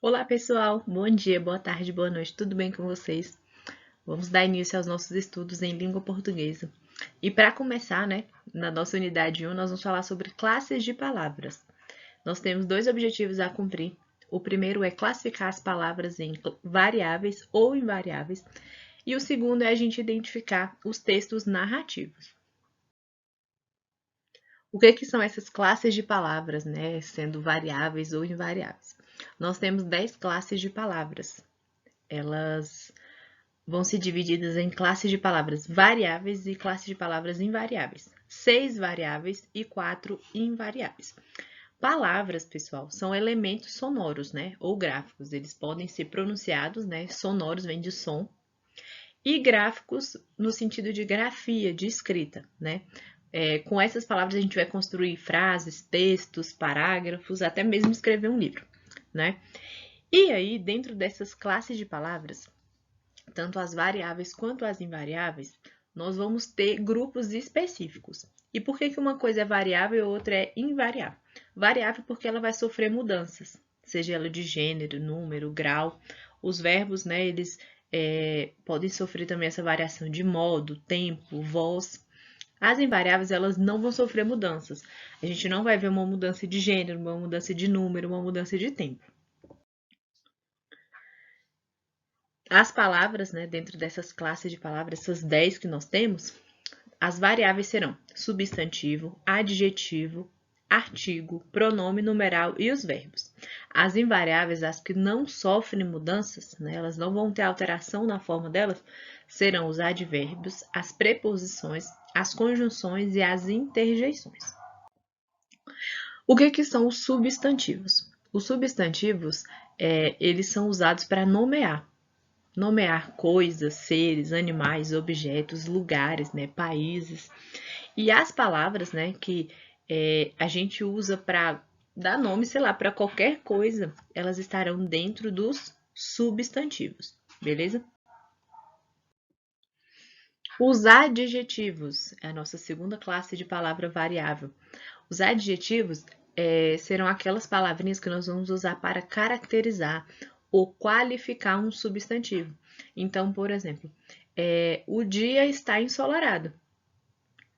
Olá, pessoal! Bom dia, boa tarde, boa noite, tudo bem com vocês? Vamos dar início aos nossos estudos em língua portuguesa. E para começar, na nossa unidade 1, nós vamos falar sobre classes de palavras. Nós temos dois objetivos a cumprir. O primeiro é classificar as palavras em variáveis ou invariáveis, e o segundo é a gente identificar os textos narrativos. O que são essas classes de palavras, sendo variáveis ou invariáveis? Nós temos 10 classes de palavras. Elas vão ser divididas em classes de palavras variáveis e classes de palavras invariáveis. 6 variáveis e 4 invariáveis. Palavras, pessoal, são elementos sonoros, ou gráficos. Eles podem ser pronunciados, sonoros vem de som, e gráficos no sentido de grafia, de escrita, com essas palavras a gente vai construir frases, textos, parágrafos, até mesmo escrever um livro, E aí, dentro dessas classes de palavras, tanto as variáveis quanto as invariáveis, nós vamos ter grupos específicos. E por que uma coisa é variável e outra é invariável? Variável porque ela vai sofrer mudanças, seja ela de gênero, número, grau. Os verbos, eles podem sofrer também essa variação de modo, tempo, voz. As invariáveis, elas não vão sofrer mudanças. A gente não vai ver uma mudança de gênero, uma mudança de número, uma mudança de tempo. As palavras, dentro dessas classes de palavras, essas 10 que nós temos, as variáveis serão substantivo, adjetivo, artigo, pronome numeral e os verbos. As invariáveis, as que não sofrem mudanças, elas não vão ter alteração na forma delas, serão os advérbios, as preposições, as conjunções e as interjeições. O que são os substantivos? Os substantivos, eles são usados para nomear coisas, seres, animais, objetos, lugares, países. E as palavras, que a gente usa para dar nome, sei lá, para qualquer coisa, elas estarão dentro dos substantivos, beleza? Os adjetivos é a nossa segunda classe de palavra variável. Os adjetivos serão aquelas palavrinhas que nós vamos usar para caracterizar ou qualificar um substantivo. Então, por exemplo, o dia está ensolarado.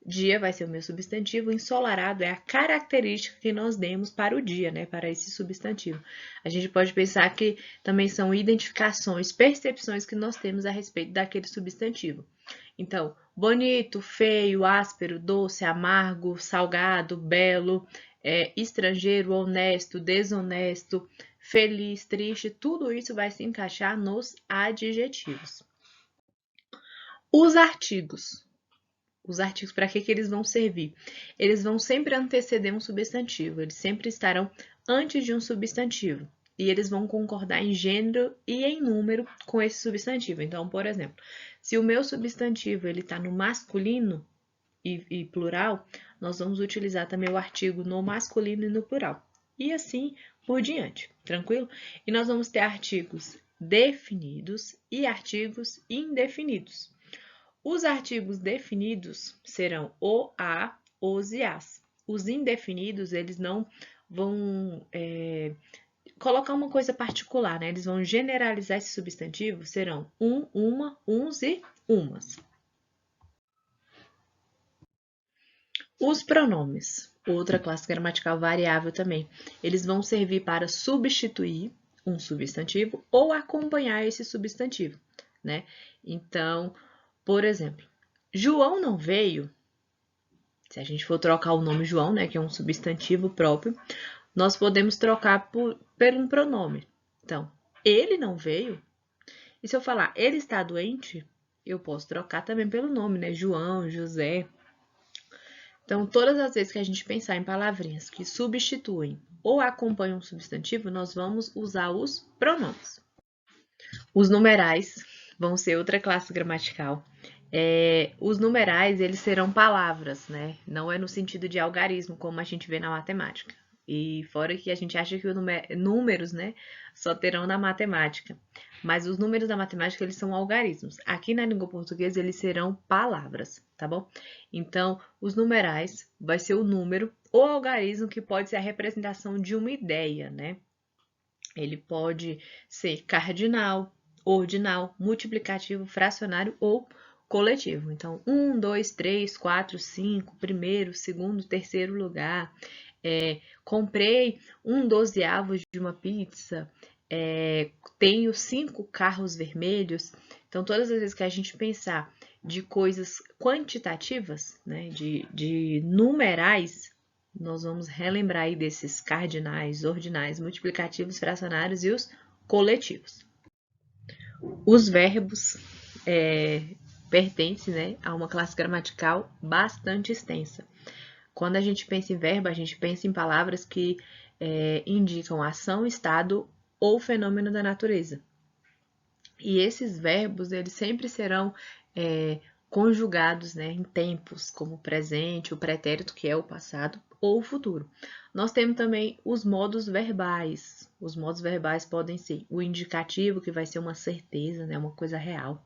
Dia vai ser o meu substantivo, ensolarado é a característica que nós demos para o dia, para esse substantivo. A gente pode pensar que também são identificações, percepções que nós temos a respeito daquele substantivo. Então, bonito, feio, áspero, doce, amargo, salgado, belo, estrangeiro, honesto, desonesto, feliz, triste, tudo isso vai se encaixar nos adjetivos. Os artigos. Os artigos, para que eles vão servir? Eles vão sempre anteceder um substantivo, eles sempre estarão antes de um substantivo. E eles vão concordar em gênero e em número com esse substantivo. Então, por exemplo, se o meu substantivo está no masculino e plural, nós vamos utilizar também o artigo no masculino e no plural. E assim por diante, tranquilo? E nós vamos ter artigos definidos e artigos indefinidos. Os artigos definidos serão o, a, os e as. Os indefinidos, eles não vão colocar uma coisa particular, Eles vão generalizar esse substantivo, serão um, uma, uns e umas. Os pronomes, outra classe gramatical variável também, eles vão servir para substituir um substantivo ou acompanhar esse substantivo, Então, por exemplo, João não veio. Se a gente for trocar o nome João, que é um substantivo próprio, nós podemos trocar por um pronome. Então, ele não veio. E se eu falar ele está doente, eu posso trocar também pelo nome, João, José. Então, todas as vezes que a gente pensar em palavrinhas que substituem ou acompanham um substantivo, nós vamos usar os pronomes. Os numerais vão ser outra classe gramatical. Os numerais, eles serão palavras, Não é no sentido de algarismo, como a gente vê na matemática. E fora que a gente acha que números, só terão na matemática. Mas os números da matemática, eles são algarismos. Aqui na língua portuguesa, eles serão palavras, tá bom? Então, os numerais vai ser o número ou algarismo que pode ser a representação de uma ideia, Ele pode ser cardinal, ordinal, multiplicativo, fracionário ou coletivo. Então, 1, 2, 3, 4, 5, primeiro, segundo, terceiro lugar. Comprei um dozeavos de uma pizza. Tenho 5 carros vermelhos. Então, todas as vezes que a gente pensar de coisas quantitativas, né, de numerais, nós vamos relembrar aí desses cardinais, ordinais, multiplicativos, fracionários e os coletivos. Os verbos pertencem, né, a uma classe gramatical bastante extensa. Quando a gente pensa em verbo, a gente pensa em palavras que indicam ação, estado ou fenômeno da natureza. E esses verbos, eles sempre serão conjugados, né, em tempos, como o presente, o pretérito, que é o passado, ou o futuro. Nós temos também os modos verbais. Os modos verbais podem ser o indicativo, que vai ser uma certeza, né, uma coisa real.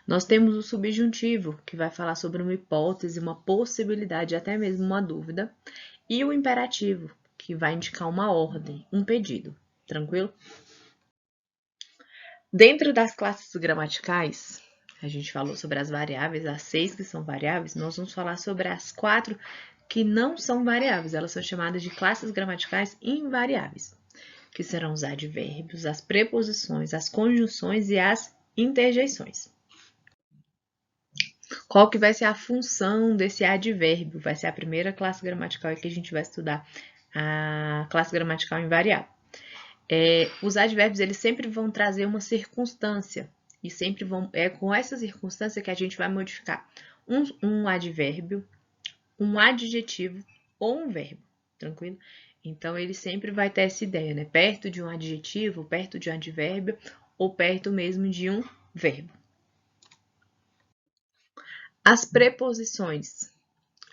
Nós temos o subjuntivo, que vai falar sobre uma hipótese, uma possibilidade, até mesmo uma dúvida. E o imperativo, que vai indicar uma ordem, um pedido. Tranquilo? Dentro das classes gramaticais, a gente falou sobre as variáveis, as 6 que são variáveis, nós vamos falar sobre as 4 que não são variáveis. Elas são chamadas de classes gramaticais invariáveis, que serão os advérbios, as preposições, as conjunções e as interjeições. Qual que vai ser a função desse advérbio? Vai ser a primeira classe gramatical que a gente vai estudar, a classe gramatical invariável. Os advérbios, eles sempre vão trazer uma circunstância, e sempre vão, com essa circunstância que a gente vai modificar um advérbio, um adjetivo ou um verbo, tranquilo? Então, ele sempre vai ter essa ideia, né? Perto de um adjetivo, perto de um advérbio, ou perto mesmo de um verbo. As preposições.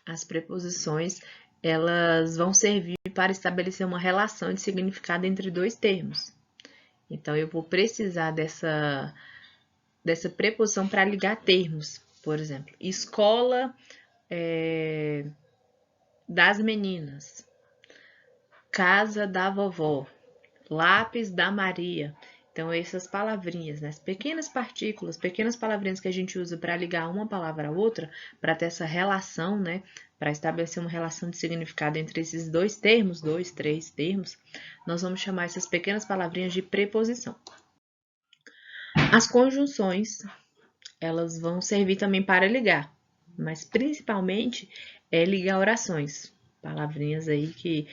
As preposições, elas vão servir para estabelecer uma relação de significado entre dois termos. Então, eu vou precisar dessa preposição para ligar termos. Por exemplo, escola das meninas, casa da vovó, lápis da Maria. Então, essas palavrinhas, né? As pequenas partículas, pequenas palavrinhas que a gente usa para ligar uma palavra à outra, para ter essa relação, né? Para estabelecer uma relação de significado entre esses dois termos, 2, 3 termos, nós vamos chamar essas pequenas palavrinhas de preposição. As conjunções, elas vão servir também para ligar, mas principalmente ligar orações. Palavrinhas aí que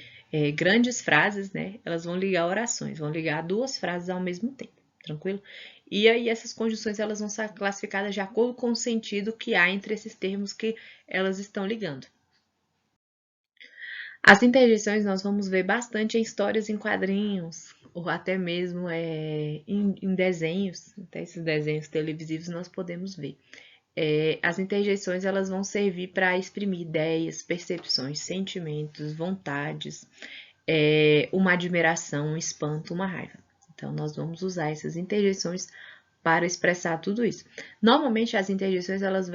grandes frases, né? Elas vão ligar orações, vão ligar duas frases ao mesmo tempo, tranquilo? E aí essas conjunções elas vão ser classificadas de acordo com o sentido que há entre esses termos que elas estão ligando. As interjeições nós vamos ver bastante em histórias em quadrinhos, ou até mesmo em desenhos, até esses desenhos televisivos nós podemos ver. As interjeições elas vão servir para exprimir ideias, percepções, sentimentos, vontades, uma admiração, um espanto, uma raiva. Então, nós vamos usar essas interjeições para expressar tudo isso. Normalmente, as interjeições elas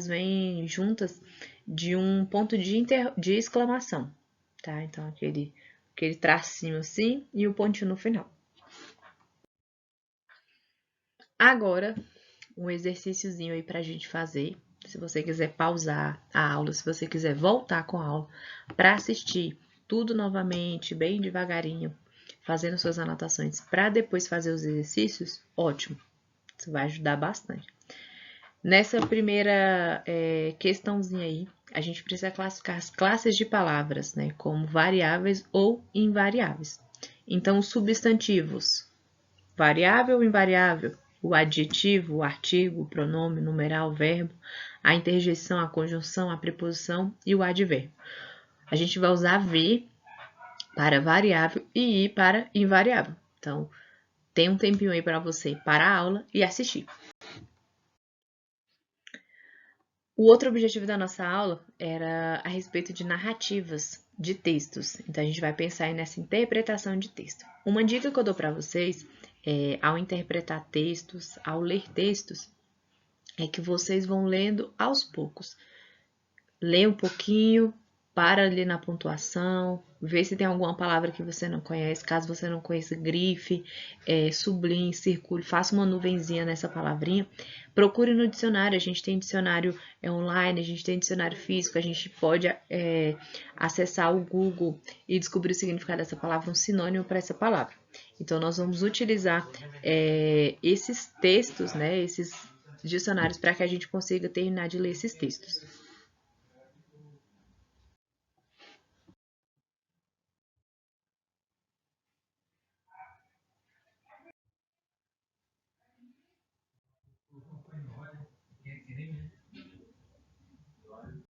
vêm juntas de um ponto de exclamação, tá? Então, aquele tracinho assim e o pontinho no final. Agora, um exercíciozinho aí para a gente fazer. Se você quiser pausar a aula, se você quiser voltar com a aula para assistir tudo novamente, bem devagarinho, fazendo suas anotações para depois fazer os exercícios, ótimo. Isso vai ajudar bastante. Nessa primeira questãozinha aí, a gente precisa classificar as classes de palavras, né, como variáveis ou invariáveis. Então, os substantivos, variável ou invariável, o adjetivo, o artigo, o pronome, o numeral, o verbo, a interjeição, a conjunção, a preposição e o advérbio. A gente vai usar V para variável e I para invariável. Então, tem um tempinho aí para você parar a aula e assistir. O outro objetivo da nossa aula era a respeito de narrativas de textos. Então, a gente vai pensar aí nessa interpretação de texto. Uma dica que eu dou para vocês ao interpretar textos, ao ler textos, é que vocês vão lendo aos poucos. Lê um pouquinho, para ler na pontuação, Vê se tem alguma palavra que você não conhece. Caso você não conheça, grife, sublinhe, circule, faça uma nuvenzinha nessa palavrinha. Procure no dicionário. A gente tem dicionário online, a gente tem dicionário físico, a gente pode acessar o Google e descobrir o significado dessa palavra, um sinônimo para essa palavra. Então, nós vamos utilizar esses textos, né, esses dicionários, para que a gente consiga terminar de ler esses textos.